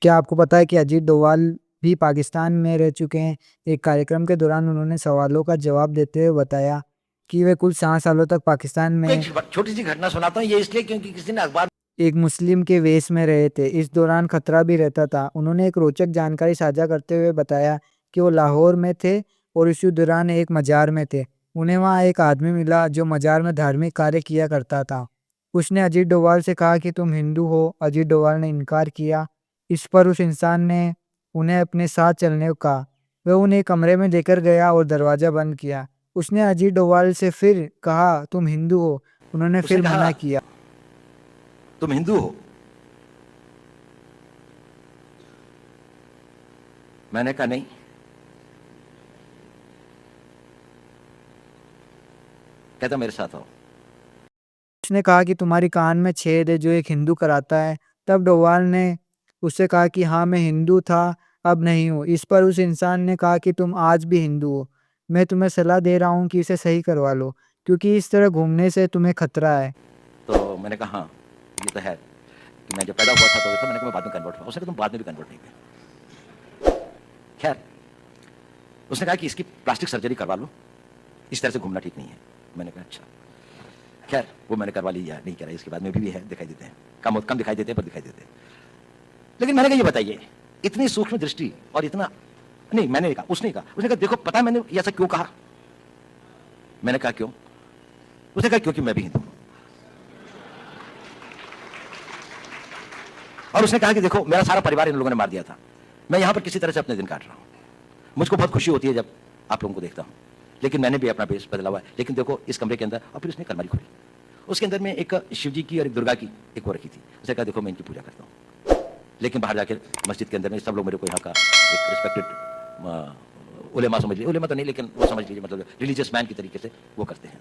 क्या आपको पता है कि अजीत डोभाल भी पाकिस्तान में रह चुके हैं? एक कार्यक्रम के दौरान उन्होंने सवालों का जवाब देते हुए बताया कि वे कुल 7 सालों तक पाकिस्तान में एक छोटी सी घटना सुनाता हूँ, ये इसलिए क्योंकि किसी ने अखबार एक मुस्लिम के वेश में रहे थे। इस दौरान खतरा भी रहता था। उन्होंने एक रोचक जानकारी साझा करते हुए बताया कि वो लाहौर में थे और इसी दौरान एक मजार में थे। उन्हें वहाँ एक आदमी मिला जो मजार में धार्मिक कार्य किया करता था। उसने अजीत डोभाल से कहा कि तुम हिंदू हो। अजीत डोभाल ने इनकार किया। इस पर उस इंसान ने उन्हें अपने साथ चलने को कहा। वह उन्हें एक कमरे में लेकर गया और दरवाजा बंद किया। उसने अजीत डोभाल से फिर कहा तुम हिंदू हो। उन्होंने उसने फिर कहा मना किया। तुम हिंदू हो। मैंने कहा नहीं। कहता मेरे साथ आओ। उसने कहा कि तुम्हारी कान में छेद है जो एक हिंदू कराता है। तब डोभाल ने उससे कहा कि हाँ मैं हिंदू था, अब नहीं हूँ। इस पर उस इंसान ने कहा कि तुम आज भी हिंदू हो। मैं तुम्हें सलाह दे रहा हूँ कि इसे सही करवा लो, क्योंकि इस तरह घूमने से तुम्हें खतरा है। तो मैंने कहा हाँ ये तो है कि मैं जब पैदा हुआ था तो मैंने कहा मैं बाद में कन्वर्ट हुआ। उसने कहा तुम बाद में भी कन्वर्ट नहीं हुए। खैर उसने कहा कि इसकी प्लास्टिक सर्जरी करवा लो, इस तरह से घूमना ठीक नहीं है। मैंने कहा अच्छा। खैर वो मैंने करवा ली या नहीं करा, इसके बाद में भी है, दिखाई देते हैं, कम कम दिखाई देते हैं पर दिखाई देते हैं। लेकिन मैंने कहा ये बताइए इतनी सूक्ष्म दृष्टि और इतना नहीं, मैंने नहीं कहा, उसने कहा। उसने कहा देखो पता है मैंने ऐसा क्यों कहा। मैंने कहा क्यों। उसने कहा क्योंकि मैं भी हिंदू हूं। और उसने कहा कि देखो मेरा सारा परिवार इन लोगों ने मार दिया था, मैं यहां पर किसी तरह से अपने दिन काट रहा हूं। मुझको बहुत खुशी होती है जब आप लोगों को देखता हूं, लेकिन मैंने भी अपना बेस बदला हुआ है। लेकिन देखो इस कमरे के अंदर, और फिर उसने कलमारी खोली, उसके अंदर में एक शिव जी की और एक दुर्गा की एक वो रखी थी। उसने कहा देखो मैं इनकी पूजा करता हूं, लेकिन बाहर जाकर मस्जिद के अंदर में सब लोग मेरे को यहाँ का एक रिस्पेक्टेड उलेमा समझ लीजिए, उलेमा तो नहीं लेकिन वो समझ लीजिए मतलब रिलीजियस मैन की तरीके से वो करते हैं।